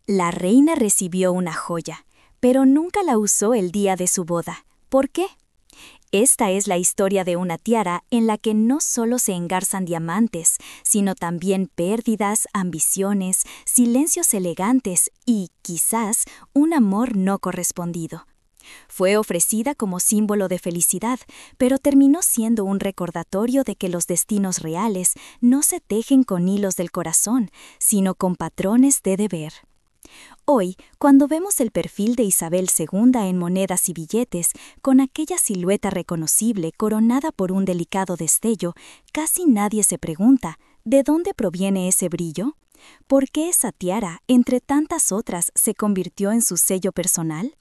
La reina recibió una joya, pero nunca la usó el día de su boda. ¿Por qué? Esta es la historia de una tiara en la que no solo se engarzan diamantes, sino también pérdidas, ambiciones, silencios elegantes y, quizás, un amor no correspondido. Fue ofrecida como símbolo de felicidad, pero terminó siendo un recordatorio de que los destinos reales no se tejen con hilos del corazón, sino con patrones de deber. Hoy, cuando vemos el perfil de Isabel II en monedas y billetes, con aquella silueta reconocible coronada por un delicado destello, casi nadie se pregunta, ¿de dónde proviene ese brillo? ¿Por qué esa tiara, entre tantas otras, se convirtió en su sello personal?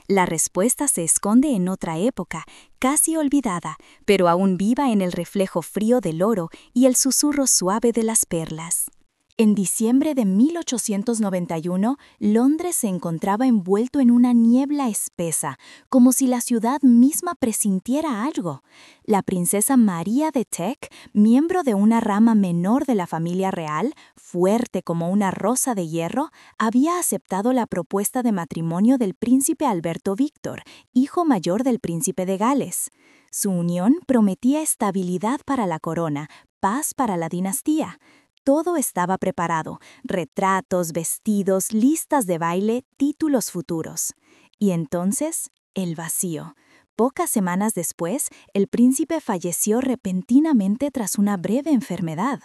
La respuesta se esconde en otra época, casi olvidada, pero aún viva en el reflejo frío del oro y el susurro suave de las perlas. En diciembre de 1891, Londres se encontraba envuelto en una niebla espesa, como si la ciudad misma presintiera algo. La princesa María de Teck, miembro de una rama menor de la familia real, fuerte como una rosa de hierro, había aceptado la propuesta de matrimonio del príncipe Alberto Víctor, hijo mayor del príncipe de Gales. Su unión prometía estabilidad para la corona, paz para la dinastía. Todo estaba preparado: retratos, vestidos, listas de baile, títulos futuros. Y entonces, el vacío. Pocas semanas después, el príncipe falleció repentinamente tras una breve enfermedad.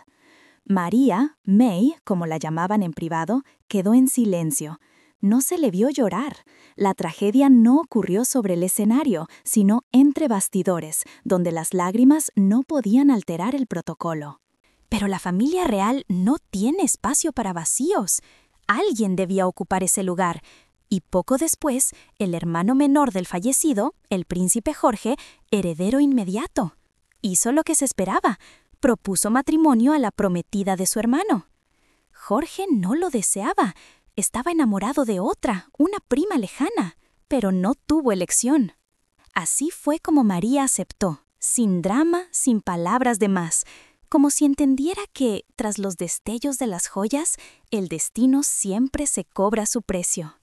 María, May, como la llamaban en privado, quedó en silencio. No se le vio llorar. La tragedia no ocurrió sobre el escenario, sino entre bastidores, donde las lágrimas no podían alterar el protocolo. Pero la familia real no tiene espacio para vacíos. Alguien debía ocupar ese lugar. Y poco después, el hermano menor del fallecido, el príncipe Jorge, heredero inmediato, hizo lo que se esperaba: propuso matrimonio a la prometida de su hermano. Jorge no lo deseaba. Estaba enamorado de otra, una prima lejana, pero no tuvo elección. Así fue como María aceptó, sin drama, sin palabras de más, como si entendiera que, tras los destellos de las joyas, el destino siempre se cobra su precio.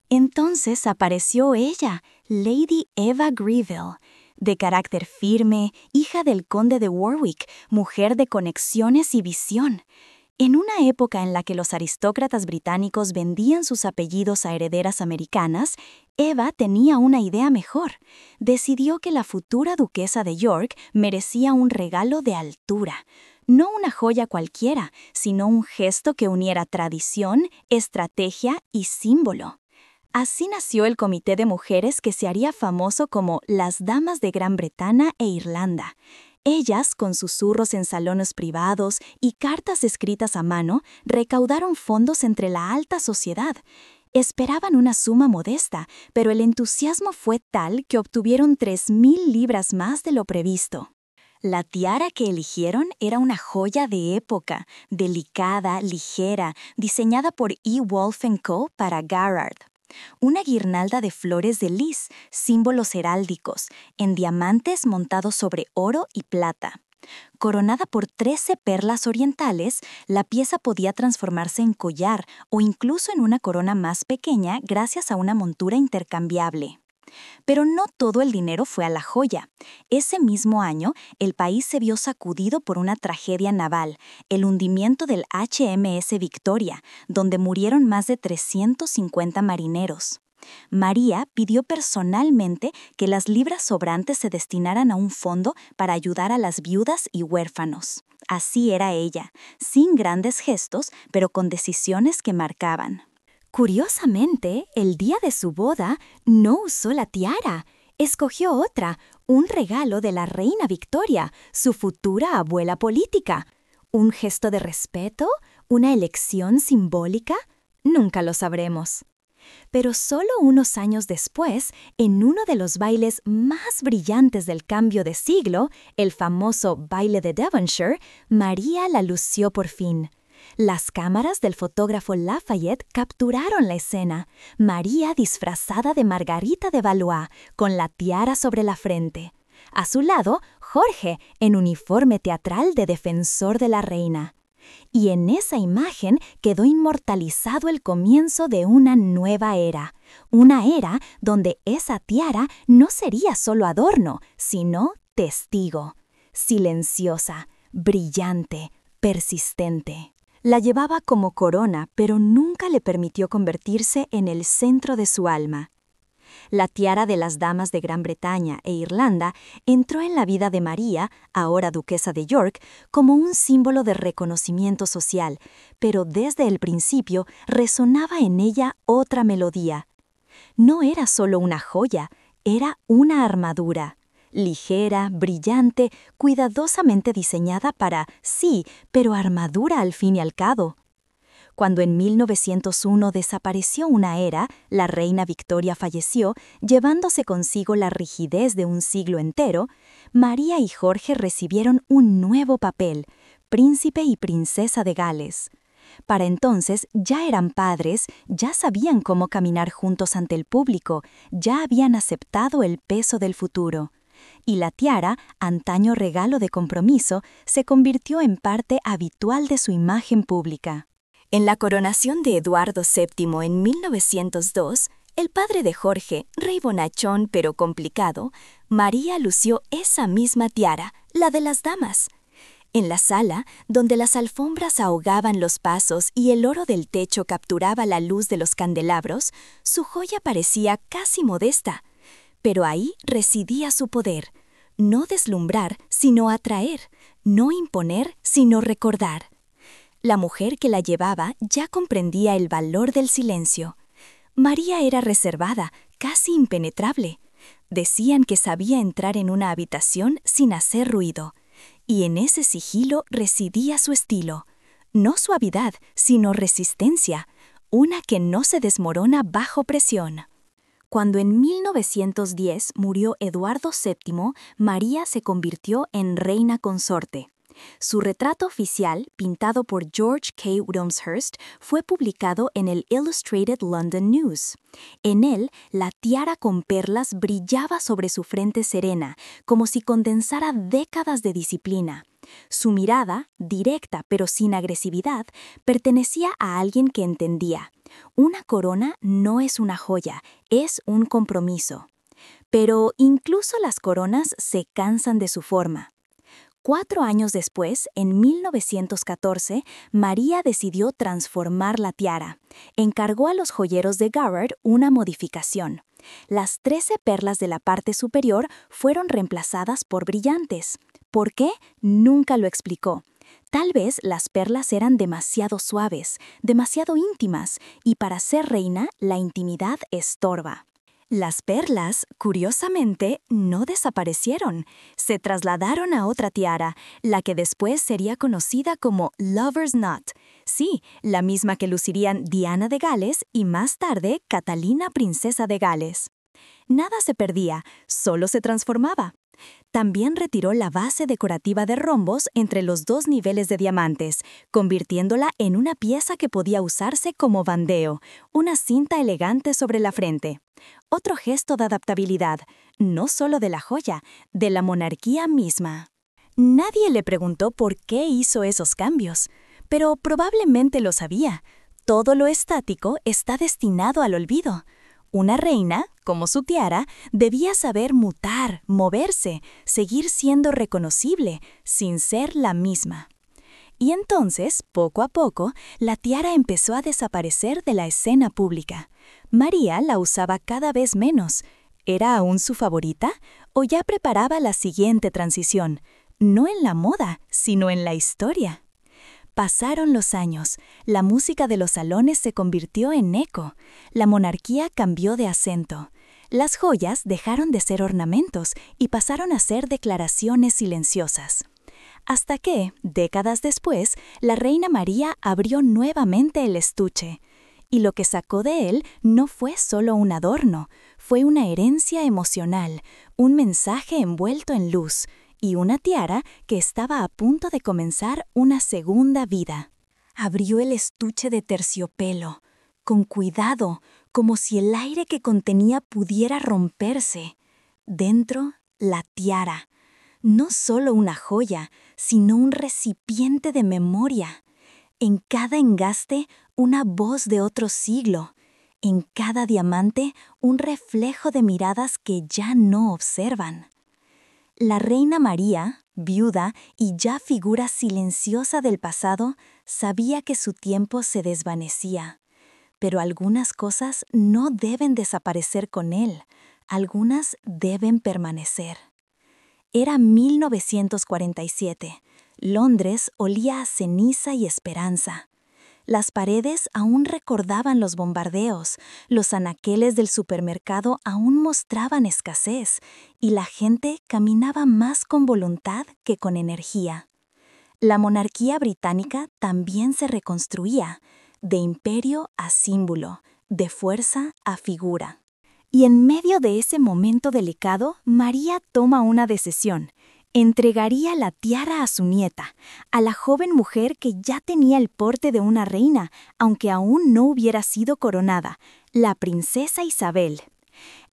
Entonces apareció ella, Lady Eva Greville, de carácter firme, hija del conde de Warwick, mujer de conexiones y visión. En una época en la que los aristócratas británicos vendían sus apellidos a herederas americanas, Eva tenía una idea mejor. Decidió que la futura duquesa de York merecía un regalo de altura. No una joya cualquiera, sino un gesto que uniera tradición, estrategia y símbolo. Así nació el comité de mujeres que se haría famoso como las Damas de Gran Bretaña e Irlanda. Ellas, con susurros en salones privados y cartas escritas a mano, recaudaron fondos entre la alta sociedad. Esperaban una suma modesta, pero el entusiasmo fue tal que obtuvieron 3,000 libras más de lo previsto. La tiara que eligieron era una joya de época, delicada, ligera, diseñada por E. Wolf & Co. para Garrard. Una guirnalda de flores de lis, símbolos heráldicos, en diamantes montados sobre oro y plata. Coronada por 13 perlas orientales, la pieza podía transformarse en collar o incluso en una corona más pequeña gracias a una montura intercambiable. Pero no todo el dinero fue a la joya. Ese mismo año, el país se vio sacudido por una tragedia naval, el hundimiento del HMS Victoria, donde murieron más de 350 marineros. María pidió personalmente que las libras sobrantes se destinaran a un fondo para ayudar a las viudas y huérfanos. Así era ella, sin grandes gestos, pero con decisiones que marcaban. Curiosamente, el día de su boda no usó la tiara. Escogió otra, un regalo de la reina Victoria, su futura abuela política. ¿Un gesto de respeto? ¿Una elección simbólica? Nunca lo sabremos. Pero solo unos años después, en uno de los bailes más brillantes del cambio de siglo, el famoso baile de Devonshire, María la lució por fin. Las cámaras del fotógrafo Lafayette capturaron la escena. María disfrazada de Margarita de Valois, con la tiara sobre la frente. A su lado, Jorge, en uniforme teatral de defensor de la reina. Y en esa imagen quedó inmortalizado el comienzo de una nueva era. Una era donde esa tiara no sería solo adorno, sino testigo. Silenciosa, brillante, persistente. La llevaba como corona, pero nunca le permitió convertirse en el centro de su alma. La tiara de las damas de Gran Bretaña e Irlanda entró en la vida de María, ahora duquesa de York, como un símbolo de reconocimiento social, pero desde el principio resonaba en ella otra melodía. No era solo una joya, era una armadura. Ligera, brillante, cuidadosamente diseñada para, sí, pero armadura al fin y al cabo. Cuando en 1901 desapareció una era, la reina Victoria falleció, llevándose consigo la rigidez de un siglo entero, María y Jorge recibieron un nuevo papel, príncipe y princesa de Gales. Para entonces ya eran padres, ya sabían cómo caminar juntos ante el público, ya habían aceptado el peso del futuro. Y la tiara, antaño regalo de compromiso, se convirtió en parte habitual de su imagen pública. En la coronación de Eduardo VII en 1902, el padre de Jorge, rey bonachón pero complicado, María lució esa misma tiara, la de las damas. En la sala, donde las alfombras ahogaban los pasos y el oro del techo capturaba la luz de los candelabros, su joya parecía casi modesta. Pero ahí residía su poder. No deslumbrar, sino atraer. No imponer, sino recordar. La mujer que la llevaba ya comprendía el valor del silencio. María era reservada, casi impenetrable. Decían que sabía entrar en una habitación sin hacer ruido. Y en ese sigilo residía su estilo. No suavidad, sino resistencia, una que no se desmorona bajo presión. Cuando en 1910 murió Eduardo VII, María se convirtió en reina consorte. Su retrato oficial, pintado por George K. Wilmshurst, fue publicado en el Illustrated London News. En él, la tiara con perlas brillaba sobre su frente serena, como si condensara décadas de disciplina. Su mirada, directa pero sin agresividad, pertenecía a alguien que entendía. Una corona no es una joya, es un compromiso. Pero incluso las coronas se cansan de su forma. 4 años después, en 1914, María decidió transformar la tiara. Encargó a los joyeros de Garrard una modificación. Las 13 perlas de la parte superior fueron reemplazadas por brillantes. ¿Por qué? Nunca lo explicó. Tal vez las perlas eran demasiado suaves, demasiado íntimas, y para ser reina, la intimidad estorba. Las perlas, curiosamente, no desaparecieron. Se trasladaron a otra tiara, la que después sería conocida como Lover's Knot. Sí, la misma que lucirían Diana de Gales y más tarde Catalina, princesa de Gales. Nada se perdía, solo se transformaba. También retiró la base decorativa de rombos entre los 2 niveles de diamantes, convirtiéndola en una pieza que podía usarse como bandeo, una cinta elegante sobre la frente. Otro gesto de adaptabilidad, no solo de la joya, de la monarquía misma. Nadie le preguntó por qué hizo esos cambios, pero probablemente lo sabía. Todo lo estático está destinado al olvido. Una reina, como su tiara, debía saber mutar, moverse, seguir siendo reconocible, sin ser la misma. Y entonces, poco a poco, la tiara empezó a desaparecer de la escena pública. María la usaba cada vez menos. ¿Era aún su favorita? ¿O ya preparaba la siguiente transición? No en la moda, sino en la historia. Pasaron los años, la música de los salones se convirtió en eco, la monarquía cambió de acento. Las joyas dejaron de ser ornamentos y pasaron a ser declaraciones silenciosas. Hasta que, décadas después, la reina María abrió nuevamente el estuche. Y lo que sacó de él no fue solo un adorno, fue una herencia emocional, un mensaje envuelto en luz, y una tiara que estaba a punto de comenzar una segunda vida. Abrió el estuche de terciopelo, con cuidado, como si el aire que contenía pudiera romperse. Dentro, la tiara. No solo una joya, sino un recipiente de memoria. En cada engaste, una voz de otro siglo. En cada diamante, un reflejo de miradas que ya no observan. La reina María, viuda y ya figura silenciosa del pasado, sabía que su tiempo se desvanecía. Pero algunas cosas no deben desaparecer con él, algunas deben permanecer. Era 1947. Londres olía a ceniza y esperanza. Las paredes aún recordaban los bombardeos, los anaqueles del supermercado aún mostraban escasez, y la gente caminaba más con voluntad que con energía. La monarquía británica también se reconstruía, de imperio a símbolo, de fuerza a figura. Y en medio de ese momento delicado, María toma una decisión. Entregaría la tiara a su nieta, a la joven mujer que ya tenía el porte de una reina, aunque aún no hubiera sido coronada, la princesa Isabel.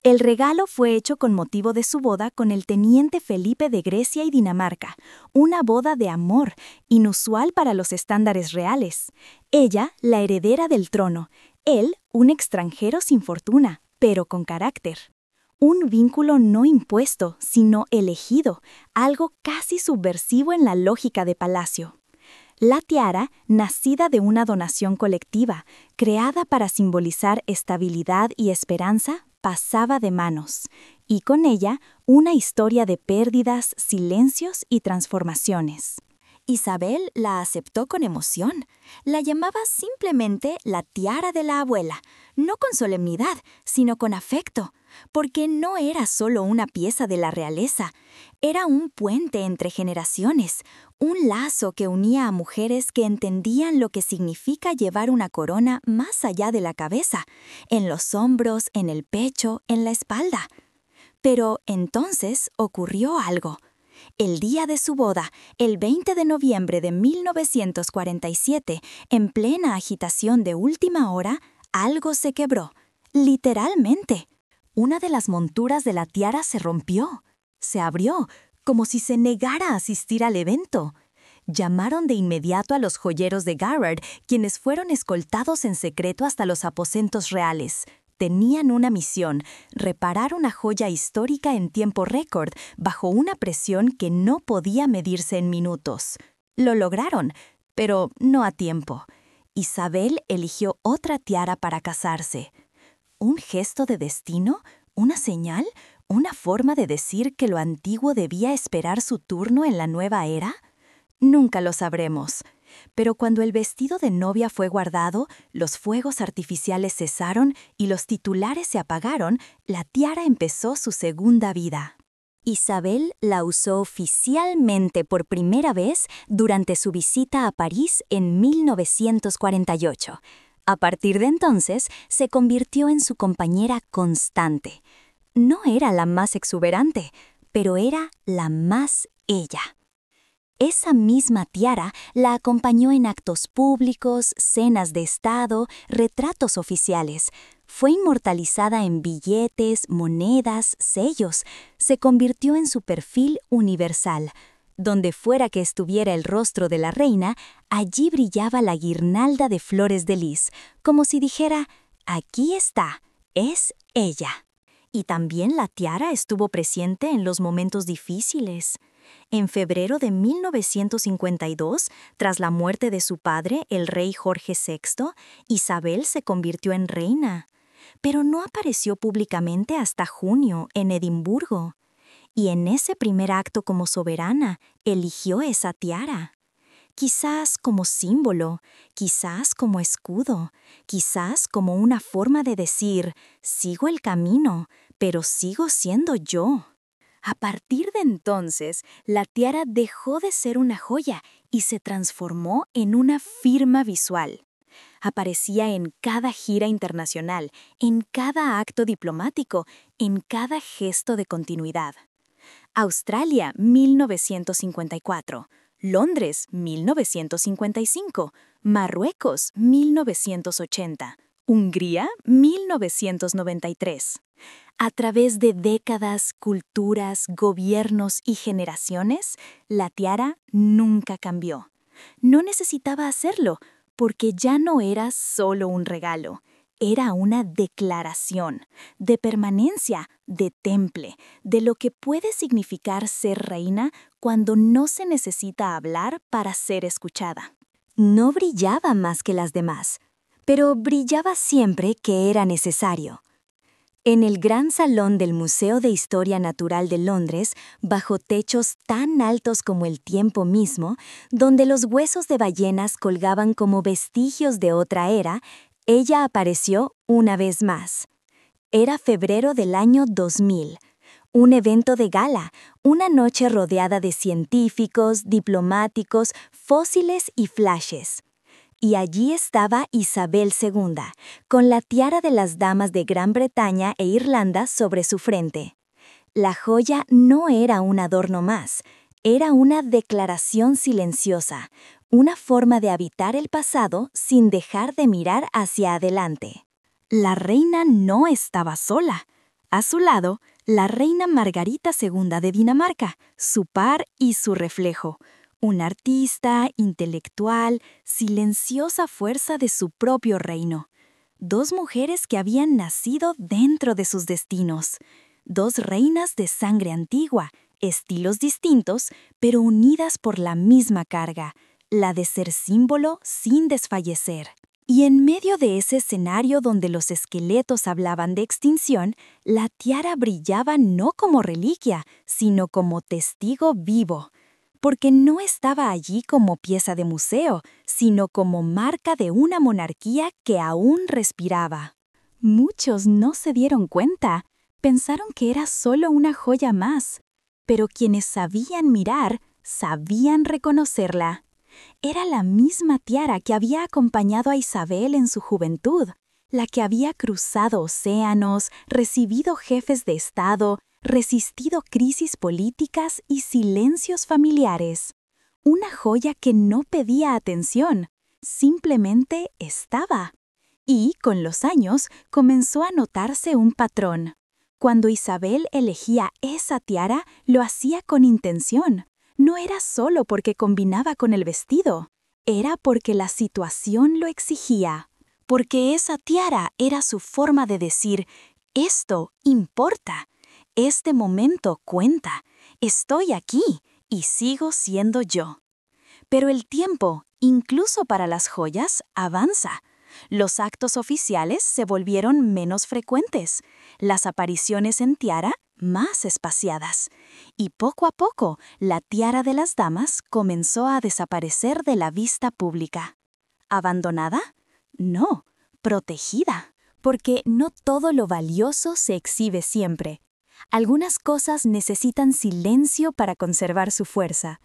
El regalo fue hecho con motivo de su boda con el teniente Felipe de Grecia y Dinamarca, una boda de amor, inusual para los estándares reales. Ella, la heredera del trono, él, un extranjero sin fortuna, pero con carácter. Un vínculo no impuesto, sino elegido, algo casi subversivo en la lógica de palacio. La tiara, nacida de una donación colectiva, creada para simbolizar estabilidad y esperanza, pasaba de manos, y con ella una historia de pérdidas, silencios y transformaciones. Isabel la aceptó con emoción. La llamaba simplemente la tiara de la abuela, no con solemnidad, sino con afecto, porque no era solo una pieza de la realeza, era un puente entre generaciones, un lazo que unía a mujeres que entendían lo que significa llevar una corona más allá de la cabeza, en los hombros, en el pecho, en la espalda. Pero entonces ocurrió algo. El día de su boda, el 20 de noviembre de 1947, en plena agitación de última hora, algo se quebró. Literalmente. Una de las monturas de la tiara se rompió. Se abrió, como si se negara a asistir al evento. Llamaron de inmediato a los joyeros de Garrard, quienes fueron escoltados en secreto hasta los aposentos reales. Tenían una misión: reparar una joya histórica en tiempo récord, bajo una presión que no podía medirse en minutos. Lo lograron, pero no a tiempo. Isabel eligió otra tiara para casarse. ¿Un gesto de destino? ¿Una señal? ¿Una forma de decir que lo antiguo debía esperar su turno en la nueva era? Nunca lo sabremos. Pero cuando el vestido de novia fue guardado, los fuegos artificiales cesaron y los titulares se apagaron, la tiara empezó su segunda vida. Isabel la usó oficialmente por primera vez durante su visita a París en 1948. A partir de entonces, se convirtió en su compañera constante. No era la más exuberante, pero era la más ella. Esa misma tiara la acompañó en actos públicos, cenas de estado, retratos oficiales. Fue inmortalizada en billetes, monedas, sellos. Se convirtió en su perfil universal. Donde fuera que estuviera el rostro de la reina, allí brillaba la guirnalda de flores de lis, como si dijera: aquí está, es ella. Y también la tiara estuvo presente en los momentos difíciles. En febrero de 1952, tras la muerte de su padre, el rey Jorge VI, Isabel se convirtió en reina. Pero no apareció públicamente hasta junio, en Edimburgo. Y en ese primer acto como soberana, eligió esa tiara. Quizás como símbolo, quizás como escudo, quizás como una forma de decir: sigo el camino, pero sigo siendo yo. A partir de entonces, la tiara dejó de ser una joya y se transformó en una firma visual. Aparecía en cada gira internacional, en cada acto diplomático, en cada gesto de continuidad. Australia, 1954. Londres, 1955. Marruecos, 1980. Hungría, 1993. A través de décadas, culturas, gobiernos y generaciones, la tiara nunca cambió. No necesitaba hacerlo, porque ya no era solo un regalo, era una declaración de permanencia, de temple, de lo que puede significar ser reina cuando no se necesita hablar para ser escuchada. No brillaba más que las demás, pero brillaba siempre que era necesario. En el gran salón del Museo de Historia Natural de Londres, bajo techos tan altos como el tiempo mismo, donde los huesos de ballenas colgaban como vestigios de otra era, ella apareció una vez más. Era febrero del año 2000. Un evento de gala, una noche rodeada de científicos, diplomáticos, fósiles y flashes. Y allí estaba Isabel II, con la tiara de las damas de Gran Bretaña e Irlanda sobre su frente. La joya no era un adorno más, era una declaración silenciosa, una forma de habitar el pasado sin dejar de mirar hacia adelante. La reina no estaba sola. A su lado, la reina Margarita II de Dinamarca, su par y su reflejo. Una artista, intelectual, silenciosa fuerza de su propio reino. Dos mujeres que habían nacido dentro de sus destinos. Dos reinas de sangre antigua, estilos distintos, pero unidas por la misma carga, la de ser símbolo sin desfallecer. Y en medio de ese escenario donde los esqueletos hablaban de extinción, la tiara brillaba no como reliquia, sino como testigo vivo. Porque no estaba allí como pieza de museo, sino como marca de una monarquía que aún respiraba. Muchos no se dieron cuenta, pensaron que era solo una joya más, pero quienes sabían mirar, sabían reconocerla. Era la misma tiara que había acompañado a Isabel en su juventud, la que había cruzado océanos, recibido jefes de Estado, resistido crisis políticas y silencios familiares. Una joya que no pedía atención, simplemente estaba. Y, con los años, comenzó a notarse un patrón. Cuando Isabel elegía esa tiara, lo hacía con intención. No era solo porque combinaba con el vestido, era porque la situación lo exigía. Porque esa tiara era su forma de decir, esto importa. Este momento cuenta, estoy aquí y sigo siendo yo. Pero el tiempo, incluso para las joyas, avanza. Los actos oficiales se volvieron menos frecuentes, las apariciones en tiara más espaciadas. Y poco a poco, la tiara de las damas comenzó a desaparecer de la vista pública. ¿Abandonada? No, protegida. Porque no todo lo valioso se exhibe siempre. Algunas cosas necesitan silencio para conservar su fuerza.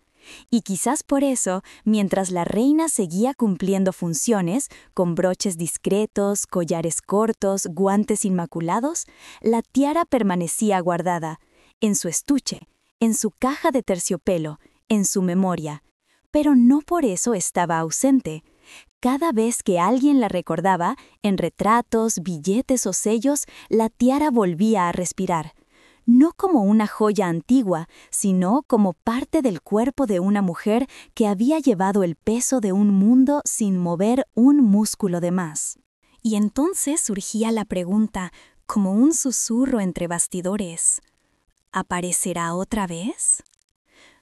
Y quizás por eso, mientras la reina seguía cumpliendo funciones, con broches discretos, collares cortos, guantes inmaculados, la tiara permanecía guardada, en su estuche, en su caja de terciopelo, en su memoria. Pero no por eso estaba ausente. Cada vez que alguien la recordaba, en retratos, billetes o sellos, la tiara volvía a respirar. No como una joya antigua, sino como parte del cuerpo de una mujer que había llevado el peso de un mundo sin mover un músculo de más. Y entonces surgía la pregunta, como un susurro entre bastidores: ¿aparecerá otra vez?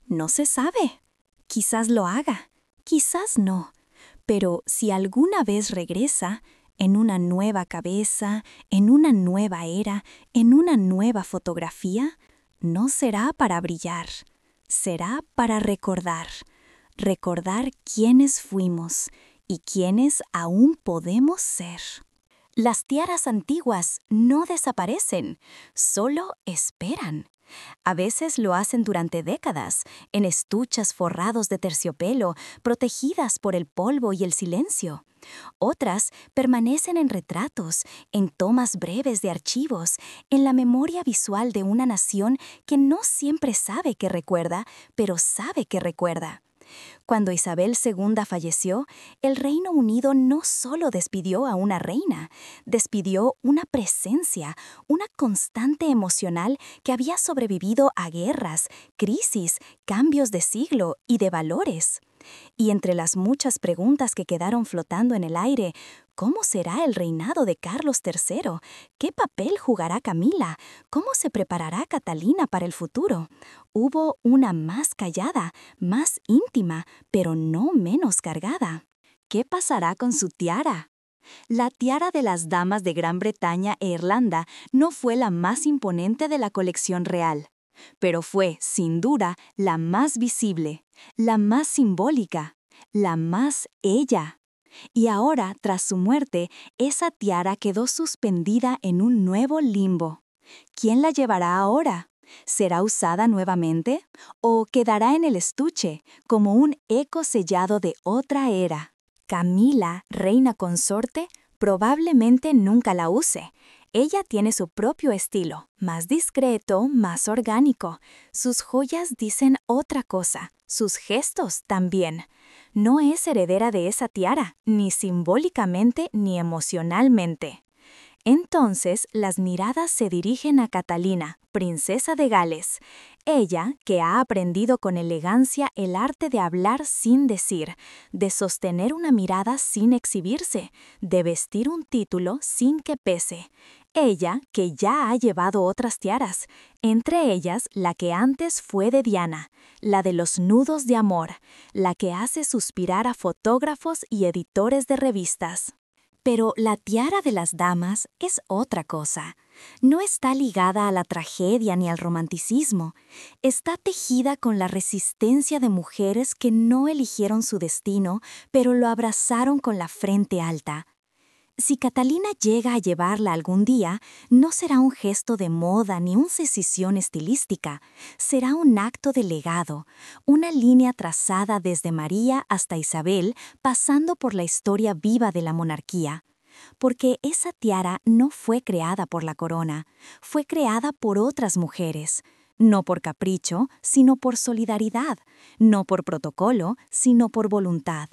No se sabe. Quizás lo haga, quizás no. Pero si alguna vez regresa, en una nueva cabeza, en una nueva era, en una nueva fotografía, no será para brillar, será para recordar. Recordar quiénes fuimos y quiénes aún podemos ser. Las tiaras antiguas no desaparecen, solo esperan. A veces lo hacen durante décadas, en estuches forrados de terciopelo, protegidas por el polvo y el silencio. Otras permanecen en retratos, en tomas breves de archivos, en la memoria visual de una nación que no siempre sabe que recuerda, pero sabe que recuerda. Cuando Isabel II falleció, el Reino Unido no solo despidió a una reina, despidió una presencia, una constante emocional que había sobrevivido a guerras, crisis, cambios de siglo y de valores. Y entre las muchas preguntas que quedaron flotando en el aire, ¿cómo será el reinado de Carlos III? ¿Qué papel jugará Camila? ¿Cómo se preparará Catalina para el futuro? Hubo una más callada, más íntima, pero no menos cargada. ¿Qué pasará con su tiara? La tiara de las damas de Gran Bretaña e Irlanda no fue la más imponente de la colección real, pero fue, sin duda, la más visible, la más simbólica, la más ella. Y ahora, tras su muerte, esa tiara quedó suspendida en un nuevo limbo. ¿Quién la llevará ahora? ¿Será usada nuevamente? ¿O quedará en el estuche, como un eco sellado de otra era? Camila, reina consorte, probablemente nunca la use. Ella tiene su propio estilo, más discreto, más orgánico. Sus joyas dicen otra cosa, sus gestos también. No es heredera de esa tiara, ni simbólicamente ni emocionalmente. Entonces las miradas se dirigen a Catalina, princesa de Gales. Ella, que ha aprendido con elegancia el arte de hablar sin decir, de sostener una mirada sin exhibirse, de vestir un título sin que pese. Ella, que ya ha llevado otras tiaras, entre ellas la que antes fue de Diana, la de los nudos de amor, la que hace suspirar a fotógrafos y editores de revistas. Pero la tiara de las damas es otra cosa. No está ligada a la tragedia ni al romanticismo. Está tejida con la resistencia de mujeres que no eligieron su destino, pero lo abrazaron con la frente alta. Si Catalina llega a llevarla algún día, no será un gesto de moda ni una decisión estilística. Será un acto de legado, una línea trazada desde María hasta Isabel, pasando por la historia viva de la monarquía. Porque esa tiara no fue creada por la corona, fue creada por otras mujeres. No por capricho, sino por solidaridad. No por protocolo, sino por voluntad.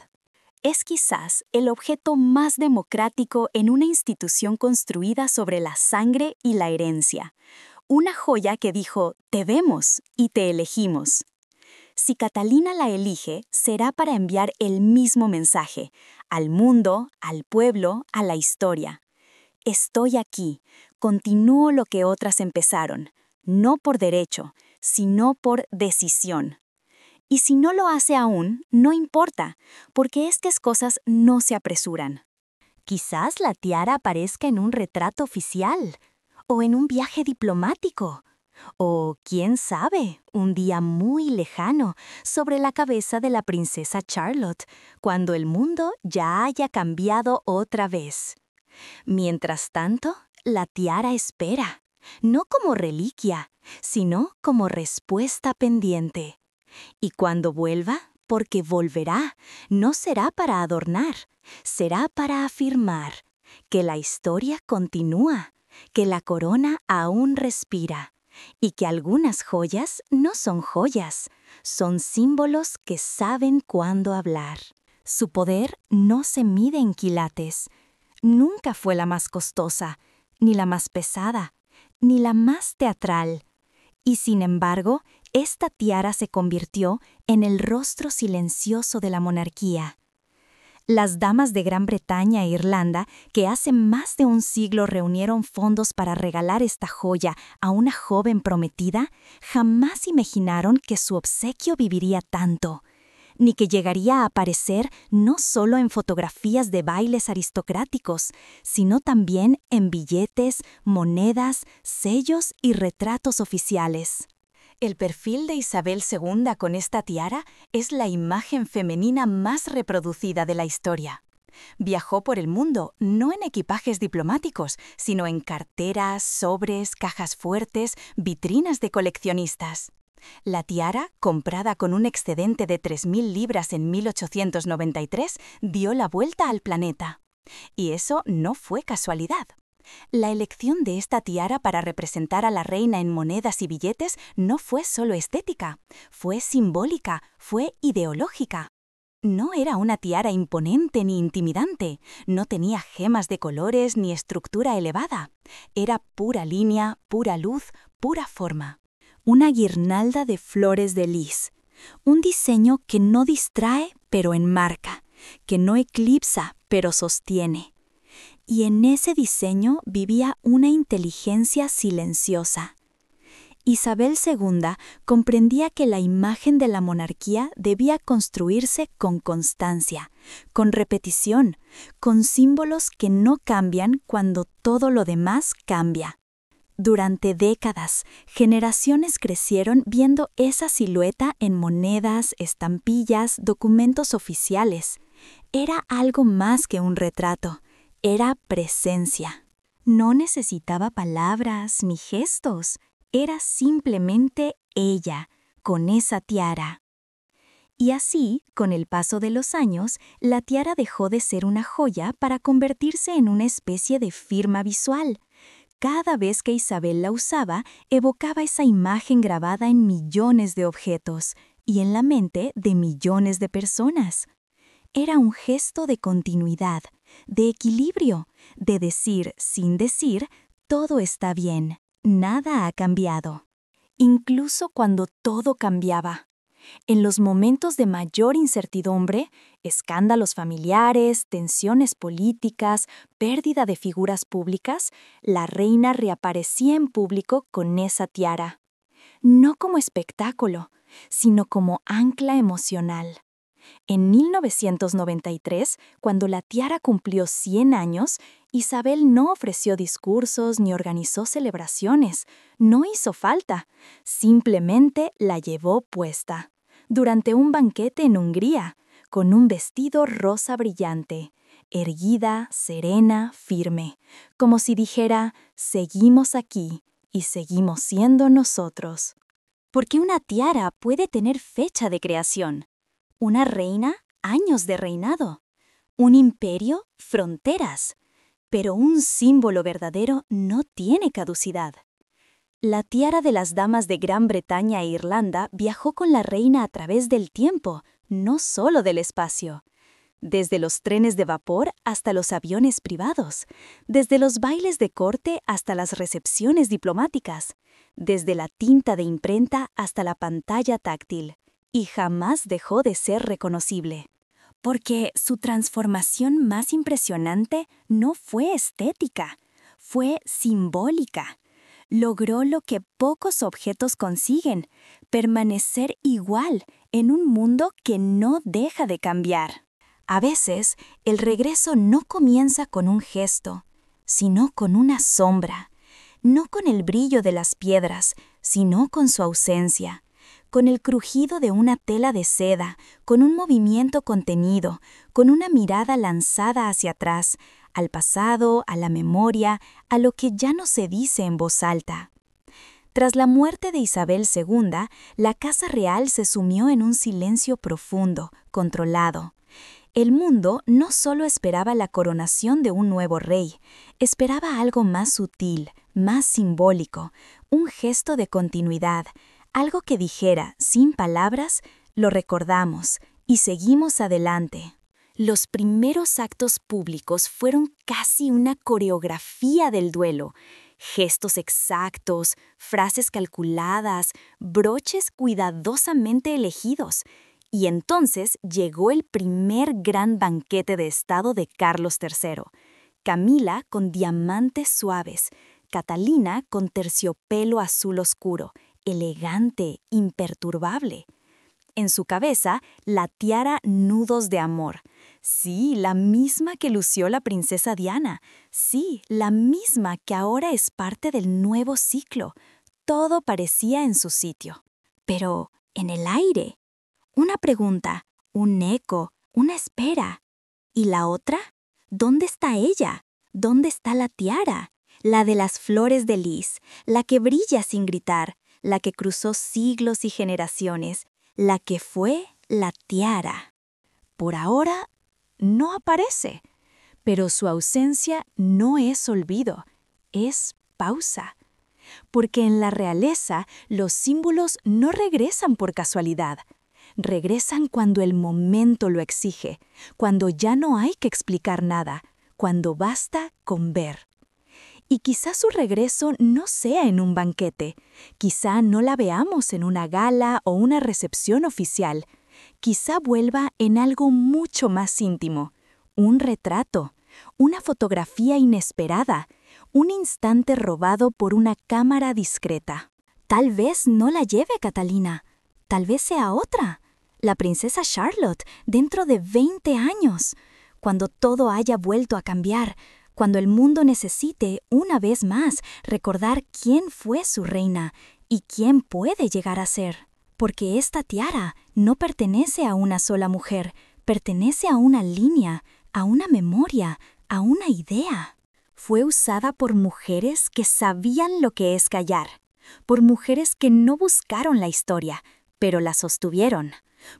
Es quizás el objeto más democrático en una institución construida sobre la sangre y la herencia. Una joya que dijo, te vemos y te elegimos. Si Catalina la elige, será para enviar el mismo mensaje, al mundo, al pueblo, a la historia. Estoy aquí, continúo lo que otras empezaron, no por derecho, sino por decisión. Y si no lo hace aún, no importa, porque estas cosas no se apresuran. Quizás la tiara aparezca en un retrato oficial, o en un viaje diplomático, o, quién sabe, un día muy lejano, sobre la cabeza de la princesa Charlotte, cuando el mundo ya haya cambiado otra vez. Mientras tanto, la tiara espera, no como reliquia, sino como respuesta pendiente. Y cuando vuelva, porque volverá, no será para adornar, será para afirmar que la historia continúa, que la corona aún respira, y que algunas joyas no son joyas, son símbolos que saben cuándo hablar. Su poder no se mide en quilates. Nunca fue la más costosa, ni la más pesada, ni la más teatral. Y sin embargo, esta tiara se convirtió en el rostro silencioso de la monarquía. Las damas de Gran Bretaña e Irlanda, que hace más de un siglo reunieron fondos para regalar esta joya a una joven prometida, jamás imaginaron que su obsequio viviría tanto, ni que llegaría a aparecer no solo en fotografías de bailes aristocráticos, sino también en billetes, monedas, sellos y retratos oficiales. El perfil de Isabel II con esta tiara es la imagen femenina más reproducida de la historia. Viajó por el mundo no en equipajes diplomáticos, sino en carteras, sobres, cajas fuertes, vitrinas de coleccionistas. La tiara, comprada con un excedente de 3.000 libras en 1893, dio la vuelta al planeta. Y eso no fue casualidad. La elección de esta tiara para representar a la reina en monedas y billetes no fue solo estética, fue simbólica, fue ideológica. No era una tiara imponente ni intimidante, no tenía gemas de colores ni estructura elevada. Era pura línea, pura luz, pura forma. Una guirnalda de flores de lis. Un diseño que no distrae, pero enmarca, que no eclipsa, pero sostiene. Y en ese diseño vivía una inteligencia silenciosa. Isabel II comprendía que la imagen de la monarquía debía construirse con constancia, con repetición, con símbolos que no cambian cuando todo lo demás cambia. Durante décadas, generaciones crecieron viendo esa silueta en monedas, estampillas, documentos oficiales. Era algo más que un retrato, era presencia. No necesitaba palabras ni gestos. Era simplemente ella, con esa tiara. Y así, con el paso de los años, la tiara dejó de ser una joya para convertirse en una especie de firma visual. Cada vez que Isabel la usaba, evocaba esa imagen grabada en millones de objetos y en la mente de millones de personas. Era un gesto de continuidad, de equilibrio, de decir sin decir, todo está bien. Nada ha cambiado, incluso cuando todo cambiaba. En los momentos de mayor incertidumbre, escándalos familiares, tensiones políticas, pérdida de figuras públicas, la reina reaparecía en público con esa tiara. No como espectáculo, sino como ancla emocional. En 1993, cuando la tiara cumplió 100 años, Isabel no ofreció discursos ni organizó celebraciones. No hizo falta. Simplemente la llevó puesta. Durante un banquete en Hungría, con un vestido rosa brillante, erguida, serena, firme, como si dijera, seguimos aquí y seguimos siendo nosotros. Porque una tiara puede tener fecha de creación. Una reina, años de reinado. Un imperio, fronteras. Pero un símbolo verdadero no tiene caducidad. La tiara de las damas de Gran Bretaña e Irlanda viajó con la reina a través del tiempo, no solo del espacio. Desde los trenes de vapor hasta los aviones privados, desde los bailes de corte hasta las recepciones diplomáticas, desde la tinta de imprenta hasta la pantalla táctil. Y jamás dejó de ser reconocible. Porque su transformación más impresionante no fue estética, fue simbólica. Logró lo que pocos objetos consiguen, permanecer igual en un mundo que no deja de cambiar. A veces, el regreso no comienza con un gesto, sino con una sombra, no con el brillo de las piedras, sino con su ausencia. Con el crujido de una tela de seda, con un movimiento contenido, con una mirada lanzada hacia atrás, al pasado, a la memoria, a lo que ya no se dice en voz alta. Tras la muerte de Isabel II, la Casa Real se sumió en un silencio profundo, controlado. El mundo no solo esperaba la coronación de un nuevo rey, esperaba algo más sutil, más simbólico, un gesto de continuidad, algo que dijera, sin palabras, lo recordamos y seguimos adelante. Los primeros actos públicos fueron casi una coreografía del duelo. Gestos exactos, frases calculadas, broches cuidadosamente elegidos. Y entonces llegó el primer gran banquete de estado de Carlos III. Camila con diamantes suaves, Catalina con terciopelo azul oscuro, elegante, imperturbable. En su cabeza, la tiara nudos de amor. Sí, la misma que lució la princesa Diana. Sí, la misma que ahora es parte del nuevo ciclo. Todo parecía en su sitio. Pero, en el aire. Una pregunta, un eco, una espera. ¿Y la otra? ¿Dónde está ella? ¿Dónde está la tiara? La de las flores de lis, la que brilla sin gritar, la que cruzó siglos y generaciones, la que fue la tiara. Por ahora, no aparece, pero su ausencia no es olvido, es pausa. Porque en la realeza los símbolos no regresan por casualidad, regresan cuando el momento lo exige, cuando ya no hay que explicar nada, cuando basta con ver. Y quizá su regreso no sea en un banquete, quizá no la veamos en una gala o una recepción oficial, Quizá vuelva en algo mucho más íntimo, un retrato, una fotografía inesperada, un instante robado por una cámara discreta. Tal vez no la lleve Catalina, tal vez sea otra, la princesa Charlotte, dentro de 20 años, cuando todo haya vuelto a cambiar, cuando el mundo necesite, una vez más, recordar quién fue su reina y quién puede llegar a ser. Porque esta tiara no pertenece a una sola mujer, pertenece a una línea, a una memoria, a una idea. Fue usada por mujeres que sabían lo que es callar, por mujeres que no buscaron la historia, pero la sostuvieron,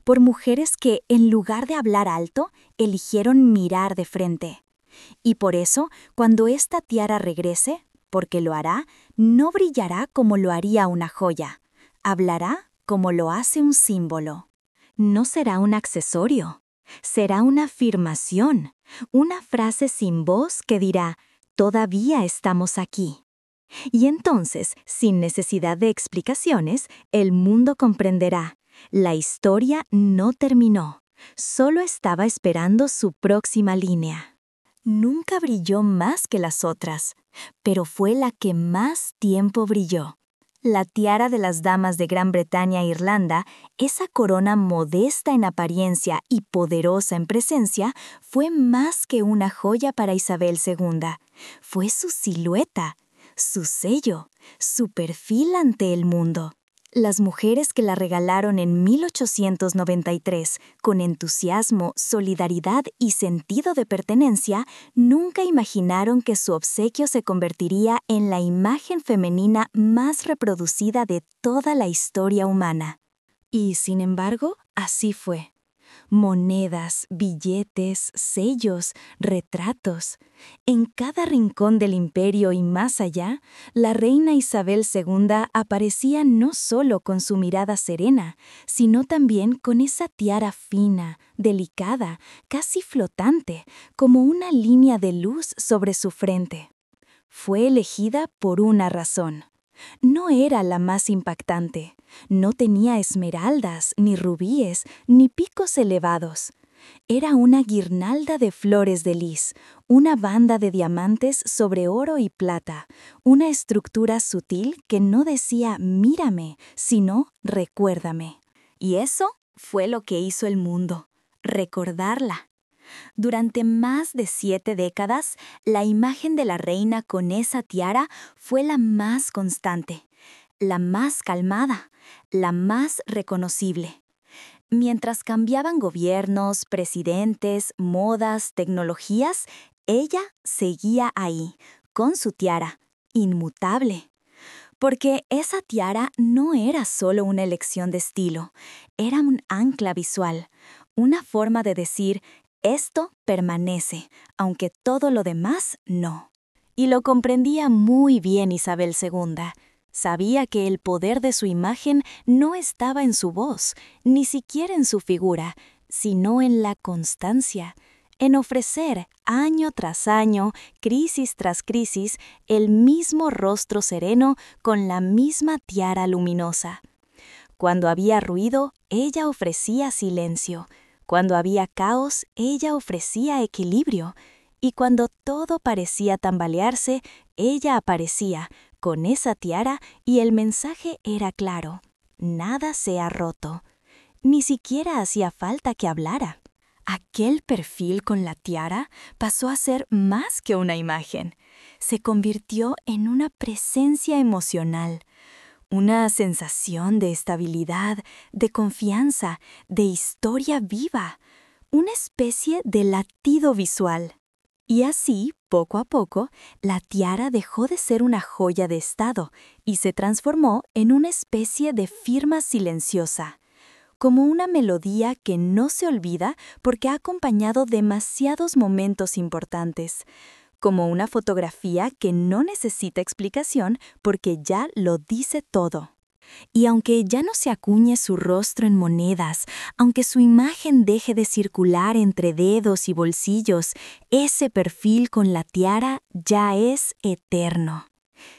por mujeres que, en lugar de hablar alto, eligieron mirar de frente. Y por eso, cuando esta tiara regrese, porque lo hará, no brillará como lo haría una joya, hablará como lo hace un símbolo. No será un accesorio, será una afirmación, una frase sin voz que dirá, todavía estamos aquí. Y entonces, sin necesidad de explicaciones, el mundo comprenderá, la historia no terminó, solo estaba esperando su próxima línea. Nunca brilló más que las otras, pero fue la que más tiempo brilló. La tiara de las damas de Gran Bretaña e Irlanda, esa corona modesta en apariencia y poderosa en presencia, fue más que una joya para Isabel II. Fue su silueta, su sello, su perfil ante el mundo. Las mujeres que la regalaron en 1893, con entusiasmo, solidaridad y sentido de pertenencia, nunca imaginaron que su obsequio se convertiría en la imagen femenina más reproducida de toda la historia humana. Y, sin embargo, así fue. Monedas, billetes, sellos, retratos. En cada rincón del imperio y más allá, la reina Isabel II aparecía no solo con su mirada serena, sino también con esa tiara fina, delicada, casi flotante, como una línea de luz sobre su frente. Fue elegida por una razón. No era la más impactante, no tenía esmeraldas, ni rubíes, ni picos elevados. Era una guirnalda de flores de lis, una banda de diamantes sobre oro y plata, una estructura sutil que no decía mírame, sino recuérdame. Y eso fue lo que hizo el mundo, recordarla. Durante más de 7 décadas, la imagen de la reina con esa tiara fue la más constante, la más calmada, la más reconocible. Mientras cambiaban gobiernos, presidentes, modas, tecnologías, ella seguía ahí, con su tiara, inmutable. Porque esa tiara no era solo una elección de estilo, era un ancla visual, una forma de decir, esto permanece, aunque todo lo demás no. Y lo comprendía muy bien Isabel II. Sabía que el poder de su imagen no estaba en su voz, ni siquiera en su figura, sino en la constancia, en ofrecer, año tras año, crisis tras crisis, el mismo rostro sereno con la misma tiara luminosa. Cuando había ruido, ella ofrecía silencio. Cuando había caos, ella ofrecía equilibrio. Y cuando todo parecía tambalearse, ella aparecía, con esa tiara, y el mensaje era claro. Nada se ha roto. Ni siquiera hacía falta que hablara. Aquel perfil con la tiara pasó a ser más que una imagen. Se convirtió en una presencia emocional, una sensación de estabilidad, de confianza, de historia viva, una especie de latido visual. Y así, poco a poco, la tiara dejó de ser una joya de estado y se transformó en una especie de firma silenciosa, como una melodía que no se olvida porque ha acompañado demasiados momentos importantes, como una fotografía que no necesita explicación porque ya lo dice todo. Y aunque ya no se acuñe su rostro en monedas, aunque su imagen deje de circular entre dedos y bolsillos, ese perfil con la tiara ya es eterno.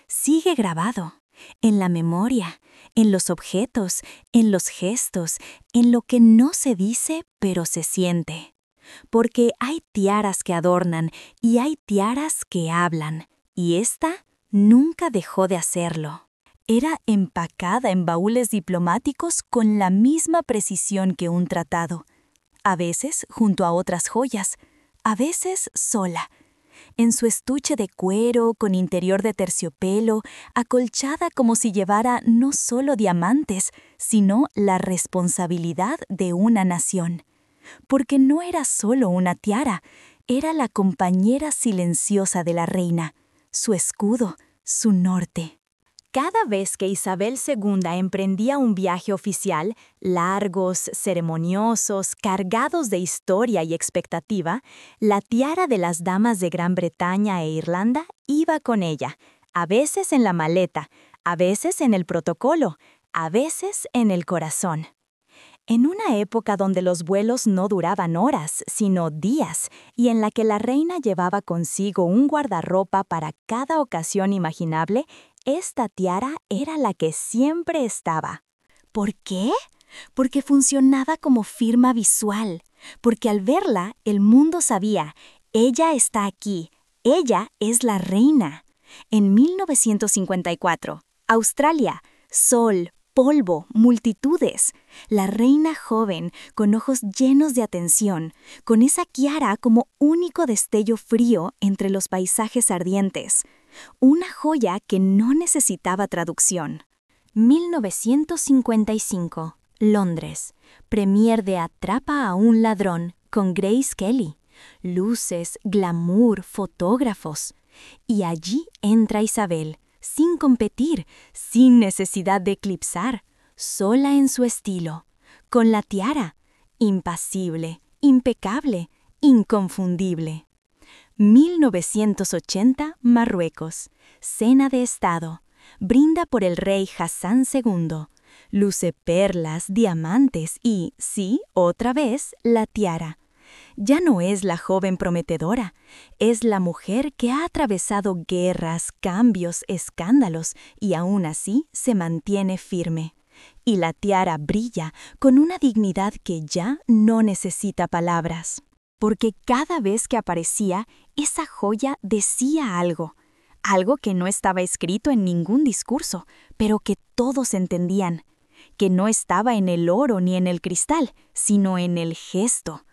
Sigue grabado, en la memoria, en los objetos, en los gestos, en lo que no se dice pero se siente. Porque hay tiaras que adornan y hay tiaras que hablan, y esta nunca dejó de hacerlo. Era empacada en baúles diplomáticos con la misma precisión que un tratado, a veces junto a otras joyas, a veces sola, en su estuche de cuero con interior de terciopelo, acolchada como si llevara no solo diamantes, sino la responsabilidad de una nación. Porque no era solo una tiara, era la compañera silenciosa de la reina, su escudo, su norte. Cada vez que Isabel II emprendía un viaje oficial, largos, ceremoniosos, cargados de historia y expectativa, la tiara de las damas de Gran Bretaña e Irlanda iba con ella, a veces en la maleta, a veces en el protocolo, a veces en el corazón. En una época donde los vuelos no duraban horas, sino días, y en la que la reina llevaba consigo un guardarropa para cada ocasión imaginable, esta tiara era la que siempre estaba. ¿Por qué? Porque funcionaba como firma visual, porque al verla el mundo sabía, ella está aquí, ella es la reina. En 1954, Australia, sol, polvo, multitudes. La reina joven, con ojos llenos de atención, con esa tiara como único destello frío entre los paisajes ardientes. Una joya que no necesitaba traducción. 1955, Londres. Premier de Atrapa a un ladrón con Grace Kelly. Luces, glamour, fotógrafos. Y allí entra Isabel, sin competir, sin necesidad de eclipsar, sola en su estilo, con la tiara, impasible, impecable, inconfundible. 1980, Marruecos. Cena de Estado. Brinda por el rey Hassan II. Luce perlas, diamantes y, sí, otra vez, la tiara. Ya no es la joven prometedora, es la mujer que ha atravesado guerras, cambios, escándalos y aún así se mantiene firme. Y la tiara brilla con una dignidad que ya no necesita palabras. Porque cada vez que aparecía, esa joya decía algo que no estaba escrito en ningún discurso, pero que todos entendían, que no estaba en el oro ni en el cristal, sino en el gesto.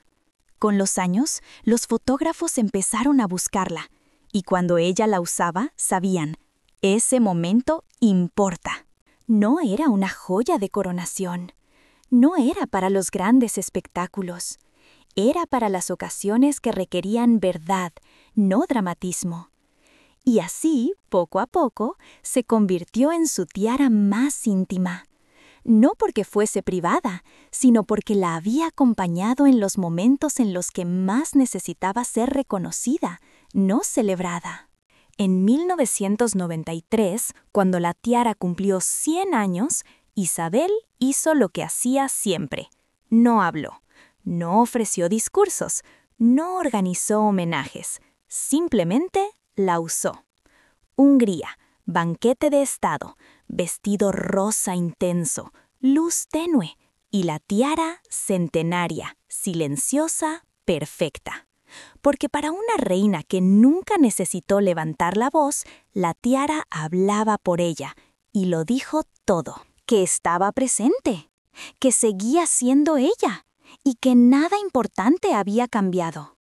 Con los años, los fotógrafos empezaron a buscarla, y cuando ella la usaba, sabían, ese momento importa. No era una joya de coronación, no era para los grandes espectáculos. Era para las ocasiones que requerían verdad, no dramatismo. Y así, poco a poco, se convirtió en su tiara más íntima. No porque fuese privada, sino porque la había acompañado en los momentos en los que más necesitaba ser reconocida, no celebrada. En 1993, cuando la tiara cumplió 100 años, Isabel hizo lo que hacía siempre. No habló. No ofreció discursos, no organizó homenajes, simplemente la usó. Hungría, banquete de Estado, vestido rosa intenso, luz tenue y la tiara centenaria, silenciosa, perfecta. Porque para una reina que nunca necesitó levantar la voz, la tiara hablaba por ella y lo dijo todo, que estaba presente, que seguía siendo ella y que nada importante había cambiado.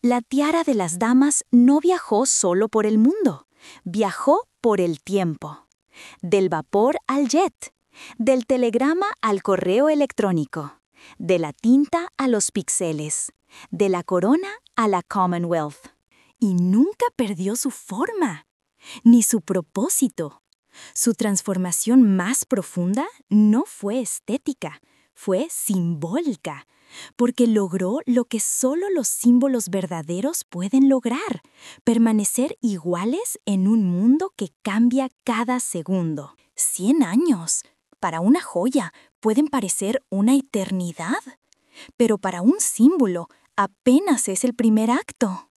La tiara de las damas no viajó solo por el mundo, viajó por el tiempo. Del vapor al jet, del telegrama al correo electrónico, de la tinta a los píxeles, de la corona a la Commonwealth. Y nunca perdió su forma, ni su propósito. Su transformación más profunda no fue estética, fue simbólica, porque logró lo que solo los símbolos verdaderos pueden lograr, permanecer iguales en un mundo que cambia cada segundo. 100 años, para una joya, pueden parecer una eternidad, pero para un símbolo apenas es el primer acto.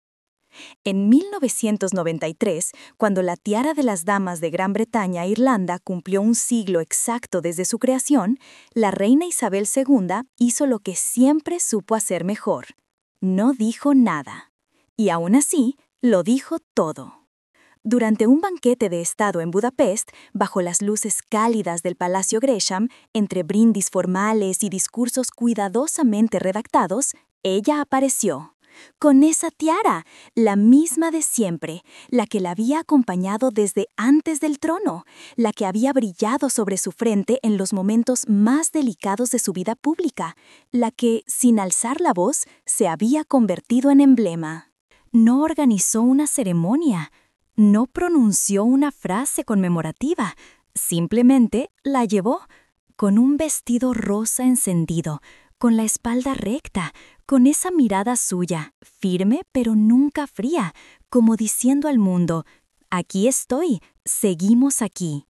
En 1993, cuando la tiara de las damas de Gran Bretaña e Irlanda cumplió un siglo exacto desde su creación, la reina Isabel II hizo lo que siempre supo hacer mejor. No dijo nada. Y aún así, lo dijo todo. Durante un banquete de Estado en Budapest, bajo las luces cálidas del Palacio Gresham, entre brindis formales y discursos cuidadosamente redactados, ella apareció. Con esa tiara, la misma de siempre, la que la había acompañado desde antes del trono, la que había brillado sobre su frente en los momentos más delicados de su vida pública, la que, sin alzar la voz, se había convertido en emblema. No organizó una ceremonia, no pronunció una frase conmemorativa, simplemente la llevó, con un vestido rosa encendido, con la espalda recta, con esa mirada suya, firme pero nunca fría, como diciendo al mundo, «Aquí estoy, seguimos aquí».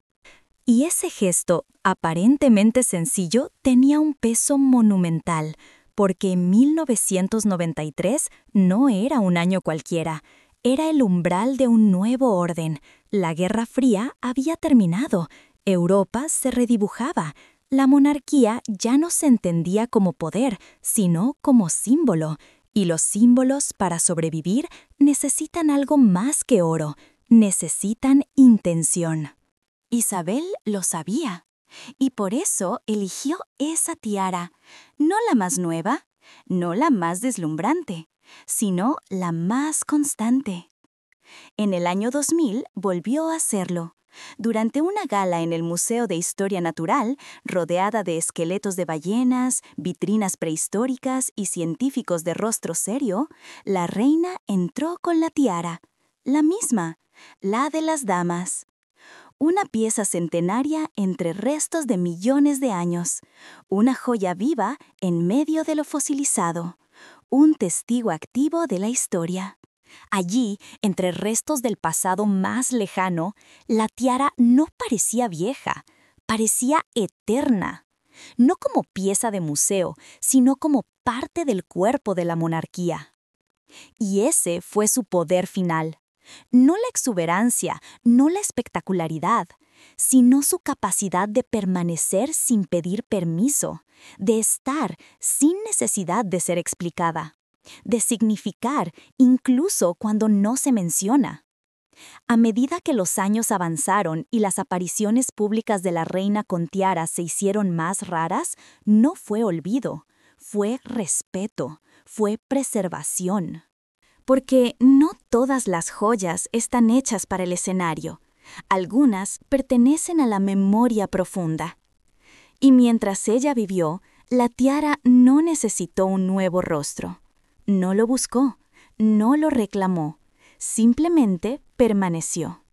Y ese gesto, aparentemente sencillo, tenía un peso monumental, porque 1993 no era un año cualquiera, era el umbral de un nuevo orden. La Guerra Fría había terminado, Europa se redibujaba, la monarquía ya no se entendía como poder, sino como símbolo, y los símbolos para sobrevivir necesitan algo más que oro, necesitan intención. Isabel lo sabía, y por eso eligió esa tiara, no la más nueva, no la más deslumbrante, sino la más constante. En el año 2000 volvió a hacerlo. Durante una gala en el Museo de Historia Natural, rodeada de esqueletos de ballenas, vitrinas prehistóricas y científicos de rostro serio, la reina entró con la tiara, la misma, la de las damas. Una pieza centenaria entre restos de millones de años, una joya viva en medio de lo fosilizado, un testigo activo de la historia. Allí, entre restos del pasado más lejano, la tiara no parecía vieja, parecía eterna. No como pieza de museo, sino como parte del cuerpo de la monarquía. Y ese fue su poder final. No la exuberancia, no la espectacularidad, sino su capacidad de permanecer sin pedir permiso, de estar sin necesidad de ser explicada, de significar incluso cuando no se menciona. A medida que los años avanzaron y las apariciones públicas de la reina con tiara se hicieron más raras, no fue olvido, fue respeto, fue preservación. Porque no todas las joyas están hechas para el escenario. Algunas pertenecen a la memoria profunda. Y mientras ella vivió, la tiara no necesitó un nuevo rostro. No lo buscó, no lo reclamó, simplemente permaneció.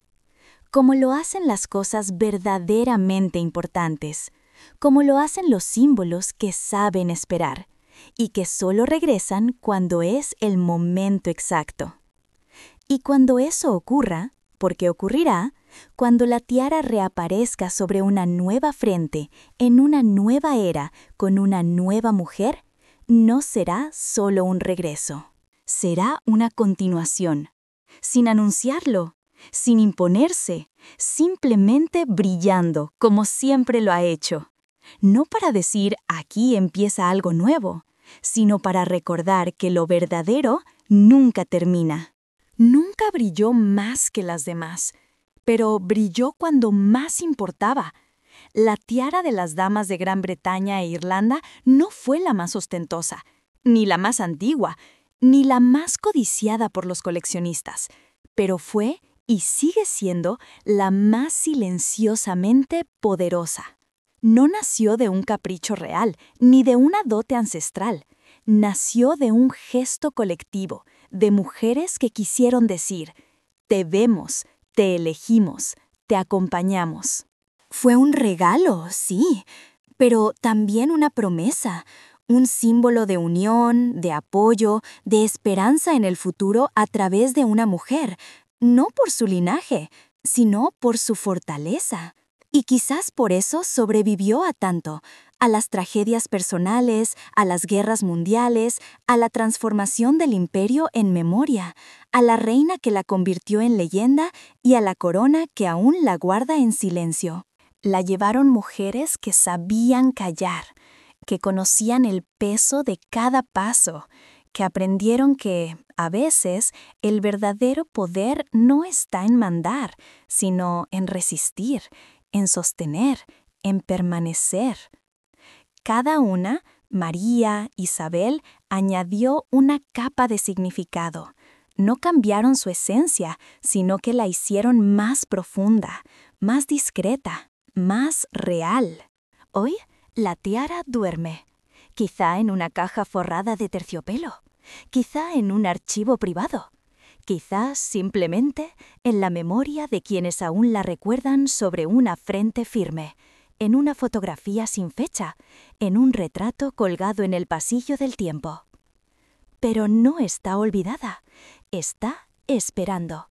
Como lo hacen las cosas verdaderamente importantes, como lo hacen los símbolos que saben esperar y que solo regresan cuando es el momento exacto. Y cuando eso ocurra, porque ocurrirá, cuando la tiara reaparezca sobre una nueva frente, en una nueva era, con una nueva mujer, no será solo un regreso. Será una continuación, sin anunciarlo, sin imponerse, simplemente brillando como siempre lo ha hecho. No para decir aquí empieza algo nuevo, sino para recordar que lo verdadero nunca termina. Nunca brilló más que las demás, pero brilló cuando más importaba. La tiara de las damas de Gran Bretaña e Irlanda no fue la más ostentosa, ni la más antigua, ni la más codiciada por los coleccionistas, pero fue y sigue siendo la más silenciosamente poderosa. No nació de un capricho real, ni de una dote ancestral. Nació de un gesto colectivo, de mujeres que quisieron decir, te vemos, te elegimos, te acompañamos. Fue un regalo, sí, pero también una promesa, un símbolo de unión, de apoyo, de esperanza en el futuro a través de una mujer, no por su linaje, sino por su fortaleza. Y quizás por eso sobrevivió a tanto, a las tragedias personales, a las guerras mundiales, a la transformación del imperio en memoria, a la reina que la convirtió en leyenda y a la corona que aún la guarda en silencio. La llevaron mujeres que sabían callar, que conocían el peso de cada paso, que aprendieron que, a veces, el verdadero poder no está en mandar, sino en resistir, en sostener, en permanecer. Cada una, María, Isabel, añadió una capa de significado. No cambiaron su esencia, sino que la hicieron más profunda, más discreta, más real. Hoy, la tiara duerme, quizá en una caja forrada de terciopelo, quizá en un archivo privado, quizá simplemente en la memoria de quienes aún la recuerdan sobre una frente firme, en una fotografía sin fecha, en un retrato colgado en el pasillo del tiempo. Pero no está olvidada, está esperando,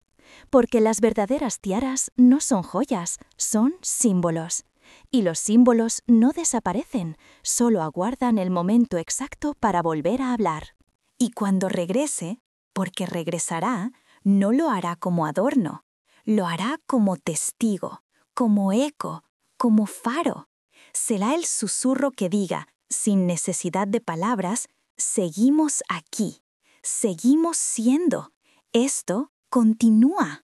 porque las verdaderas tiaras no son joyas, son símbolos. Y los símbolos no desaparecen, solo aguardan el momento exacto para volver a hablar. Y cuando regrese, porque regresará, no lo hará como adorno, lo hará como testigo, como eco, como faro. Será el susurro que diga, sin necesidad de palabras, seguimos aquí, seguimos siendo, esto continúa.